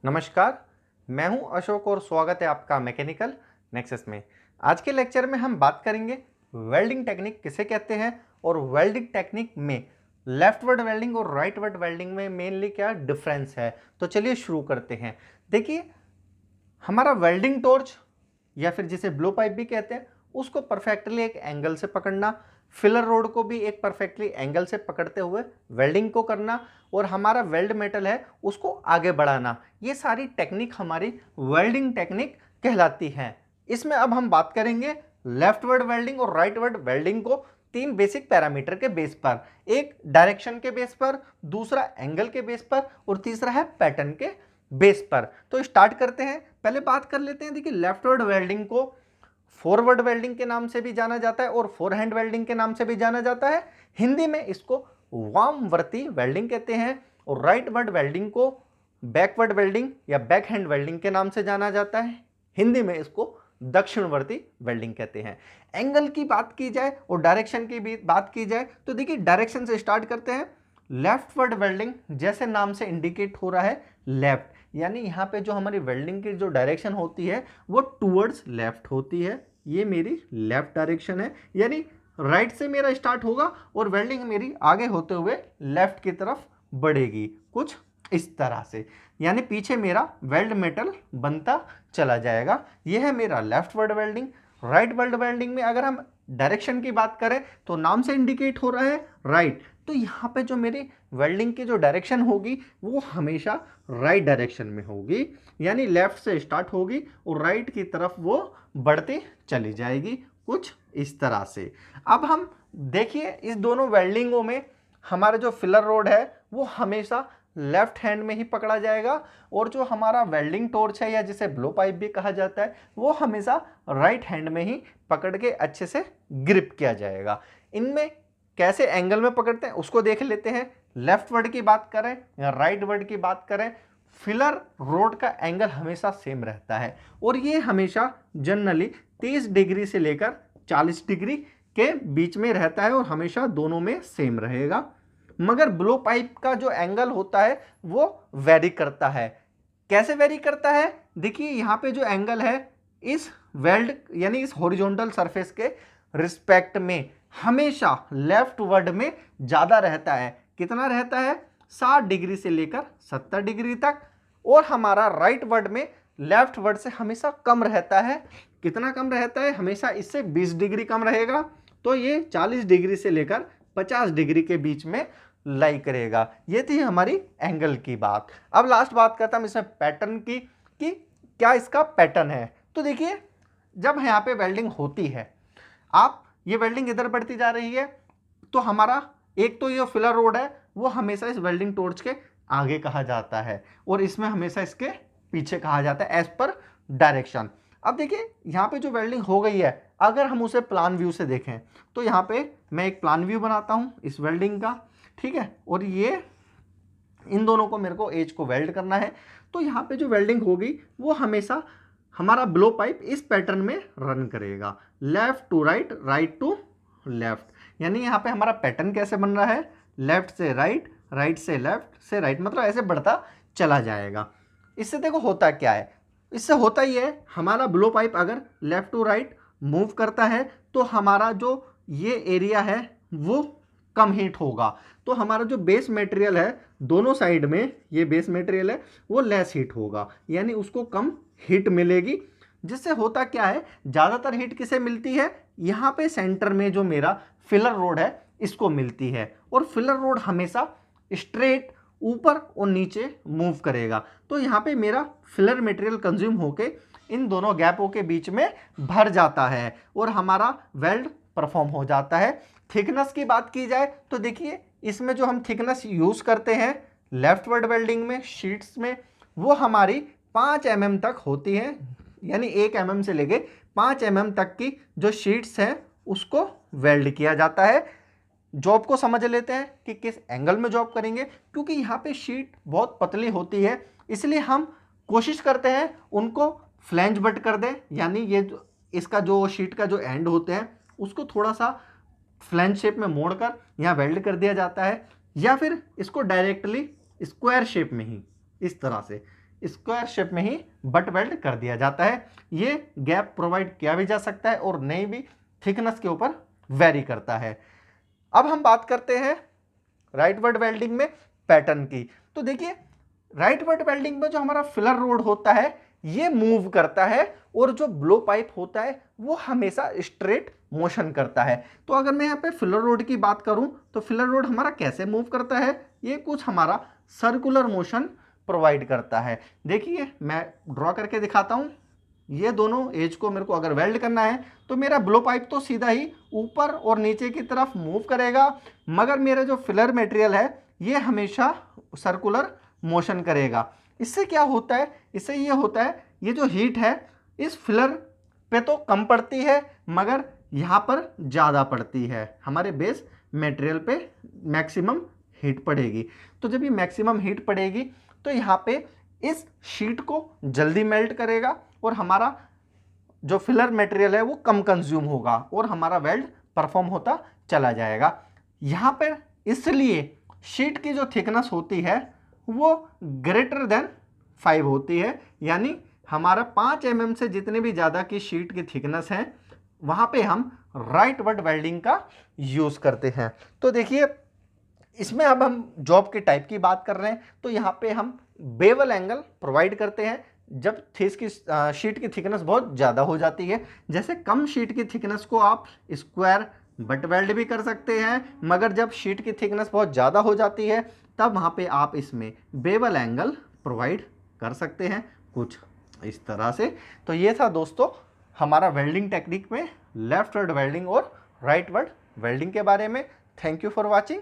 नमस्कार, मैं हूं अशोक और स्वागत है आपका मैकेनिकल नेक्सस में। आज के लेक्चर में हम बात करेंगे वेल्डिंग टेक्निक किसे कहते हैं और वेल्डिंग टेक्निक में लेफ्टवर्ड वेल्डिंग और राइटवर्ड वेल्डिंग में मेनली क्या डिफरेंस है। तो चलिए शुरू करते हैं। देखिए, हमारा वेल्डिंग टॉर्च या फिर जिसे ब्लो पाइप भी कहते हैं उसको परफेक्टली एक एंगल से पकड़ना, फिलर रोड को भी एक परफेक्टली एंगल से पकड़ते हुए वेल्डिंग को करना और हमारा वेल्ड मेटल है उसको आगे बढ़ाना, ये सारी टेक्निक हमारी वेल्डिंग टेक्निक कहलाती हैं। इसमें अब हम बात करेंगे लेफ्टवर्ड वेल्डिंग और राइटवर्ड वेल्डिंग को तीन बेसिक पैरामीटर के बेस पर, एक डायरेक्शन के बेस पर, दूसरा एंगल के बेस पर और तीसरा है पैटर्न के बेस पर। तो स्टार्ट करते हैं। पहले बात कर लेते हैं। देखिए, लेफ्टवर्ड वेल्डिंग को फॉरवर्ड वेल्डिंग के नाम से भी जाना जाता है और फोरहैंड वेल्डिंग के नाम से भी जाना जाता है। हिंदी में इसको वामवर्ती वेल्डिंग कहते हैं और राइटवर्ड वेल्डिंग को बैकवर्ड वेल्डिंग या बैकहैंड वेल्डिंग के नाम से जाना जाता है। हिंदी में इसको दक्षिणवर्ती वेल्डिंग कहते हैं। एंगल की बात की जाए और डायरेक्शन की भी बात की जाए तो देखिए, डायरेक्शन से स्टार्ट करते हैं। लेफ्टवर्ड वेल्डिंग जैसे नाम से इंडिकेट हो रहा है लेफ्ट, यानी यहाँ पे जो हमारी वेल्डिंग की जो डायरेक्शन होती है वो टूवर्ड्स लेफ्ट होती है। ये मेरी लेफ्ट डायरेक्शन है, यानी राइट से मेरा स्टार्ट होगा और वेल्डिंग मेरी आगे होते हुए लेफ्ट की तरफ बढ़ेगी, कुछ इस तरह से, यानी पीछे मेरा वेल्ड मेटल बनता चला जाएगा। यह है मेरा लेफ्टवर्ड वेल्डिंग। राइटवर्ड वेल्डिंग में अगर हम डायरेक्शन की बात करें तो नाम से इंडिकेट हो रहा है राइट, तो यहाँ पे जो मेरी वेल्डिंग की जो डायरेक्शन होगी वो हमेशा राइट डायरेक्शन में होगी, यानी लेफ्ट से स्टार्ट होगी और राइट की तरफ वो बढ़ती चली जाएगी, कुछ इस तरह से। अब हम देखिए, इस दोनों वेल्डिंगों में हमारा जो फिलर रोड है वो हमेशा लेफ्ट हैंड में ही पकड़ा जाएगा और जो हमारा वेल्डिंग टॉर्च है या जिसे ब्लो पाइप भी कहा जाता है वो हमेशा राइट हैंड में ही पकड़ के अच्छे से ग्रिप किया जाएगा। इनमें कैसे एंगल में पकड़ते हैं उसको देख लेते हैं। लेफ्ट वर्ड की बात करें या राइट वर्ड की बात करें, फिलर रोड का एंगल हमेशा सेम रहता है और ये हमेशा जनरली 30 डिग्री से लेकर 40 डिग्री के बीच में रहता है और हमेशा दोनों में सेम रहेगा। मगर ब्लो पाइप का जो एंगल होता है वो वेरी करता है। कैसे वेरी करता है? देखिए, यहाँ पे जो एंगल है इस वेल्ड यानी इस हॉरिजॉन्टल सरफेस के रिस्पेक्ट में हमेशा लेफ्ट वर्ड में ज़्यादा रहता है। कितना रहता है? 60 डिग्री से लेकर 70 डिग्री तक। और हमारा राइट वर्ड में लेफ्ट वर्ड से हमेशा कम रहता है। कितना कम रहता है? हमेशा इससे 20 डिग्री कम रहेगा। तो ये 40 डिग्री से लेकर 50 डिग्री के बीच में लाई करेगा। ये थी हमारी एंगल की बात। अब लास्ट बात करता हूं इसमें पैटर्न की कि क्या इसका पैटर्न है। तो देखिए, जब यहाँ पे वेल्डिंग होती है, आप ये वेल्डिंग इधर बढ़ती जा रही है तो हमारा एक तो ये फिलर रोड है वो हमेशा इस वेल्डिंग टॉर्च के आगे कहा जाता है और इसमें हमेशा इसके पीछे कहा जाता है एज पर डायरेक्शन। अब देखिए, यहाँ पे जो वेल्डिंग हो गई है अगर हम उसे प्लान व्यू से देखें तो यहाँ पे मैं एक प्लान व्यू बनाता हूँ इस वेल्डिंग का, ठीक है, और ये इन दोनों को मेरे को एज को वेल्ड करना है। तो यहाँ पे जो वेल्डिंग होगी वो हमेशा हमारा ब्लो पाइप इस पैटर्न में रन करेगा, left to right, right to left. यानी यहाँ पे हमारा पैटर्न कैसे बन रहा है? लेफ्ट से राइट, राइट से लेफ्ट से राइट, मतलब ऐसे बढ़ता चला जाएगा। इससे देखो होता क्या है, इससे होता ही है हमारा ब्लो पाइप अगर लेफ्ट टू राइट मूव करता है तो हमारा जो ये एरिया है वो कम हीट होगा। तो हमारा जो बेस मटेरियल है दोनों साइड में, ये बेस मटेरियल है वो लेस हीट होगा, यानी उसको कम हीट मिलेगी। जिससे होता क्या है, ज़्यादातर हीट किसे मिलती है? यहाँ पे सेंटर में जो मेरा फिलर रोड है इसको मिलती है और फिलर रोड हमेशा स्ट्रेट ऊपर और नीचे मूव करेगा। तो यहाँ पे मेरा फिलर मटेरियल कंज्यूम होके इन दोनों गैपों के बीच में भर जाता है और हमारा वेल्ड परफॉर्म हो जाता है। थिकनेस की बात की जाए तो देखिए, इसमें जो हम थिकनेस यूज़ करते हैं लेफ्टवर्ड वेल्डिंग में शीट्स में वो हमारी 5 mm तक होती है, यानी 1 mm से लेके 5 mm तक की जो शीट्स हैं उसको वेल्ड किया जाता है। जॉब को समझ लेते हैं कि किस एंगल में जॉब करेंगे, क्योंकि यहाँ पे शीट बहुत पतली होती है इसलिए हम कोशिश करते हैं उनको फ्लैंज बट कर दें, यानी ये इसका जो शीट का जो एंड होते हैं उसको थोड़ा सा फ्लैंज शेप में मोड़कर यहाँ वेल्ड कर दिया जाता है, या फिर इसको डायरेक्टली स्क्वायर शेप में ही इस तरह से स्क्वायर शेप में ही बट वेल्ड कर दिया जाता है। ये गैप प्रोवाइड किया भी जा सकता है और नहीं भी थिकनेस के ऊपर वेरी करता है। अब हम बात करते हैं राइट बट वेल्डिंग में पैटर्न की। तो देखिए राइट बट वेल्डिंग में जो हमारा फिलर रोड होता है ये मूव करता है और जो ब्लो पाइप होता है वो हमेशा स्ट्रेट मोशन करता है। तो अगर मैं यहाँ पे फिलर रोड की बात करूं तो फिलर रोड हमारा कैसे मूव करता है, ये कुछ हमारा सर्कुलर मोशन प्रोवाइड करता है। देखिए मैं ड्रॉ करके दिखाता हूं। ये दोनों एज को मेरे को अगर वेल्ड करना है तो मेरा ब्लो पाइप तो सीधा ही ऊपर और नीचे की तरफ मूव करेगा, मगर मेरा जो फिलर मटेरियल है ये हमेशा सर्कुलर मोशन करेगा। इससे क्या होता है, इससे ये होता है ये जो हीट है इस फिलर पे तो कम पड़ती है मगर यहाँ पर ज़्यादा पड़ती है, हमारे बेस मटेरियल पे मैक्सिमम हीट पड़ेगी। तो जब ये मैक्सिमम हीट पड़ेगी तो यहाँ पे इस शीट को जल्दी मेल्ट करेगा और हमारा जो फिलर मटेरियल है वो कम कंज्यूम होगा और हमारा वेल्ड परफॉर्म होता चला जाएगा। यहाँ पर इसलिए शीट की जो थिकनेस होती है वो ग्रेटर देन 5 होती है, यानी हमारा 5 mm से जितने भी ज़्यादा की शीट की थिकनेस है वहाँ पे हम राइट बट वेल्डिंग का यूज़ करते हैं। तो देखिए इसमें अब हम जॉब के टाइप की बात कर रहे हैं तो यहाँ पे हम बेवल एंगल प्रोवाइड करते हैं जब शीट की थिकनेस बहुत ज़्यादा हो जाती है। जैसे कम शीट की थिकनेस को आप स्क्वायर बट वेल्ड भी कर सकते हैं, मगर जब शीट की थिकनेस बहुत ज़्यादा हो जाती है तब वहाँ पे आप इसमें बेवल एंगल प्रोवाइड कर सकते हैं कुछ इस तरह से। तो ये था दोस्तों हमारा वेल्डिंग टेक्निक में लेफ्ट वर्ड वेल्डिंग और राइट वर्ड वेल्डिंग के बारे में। Thank you for watching.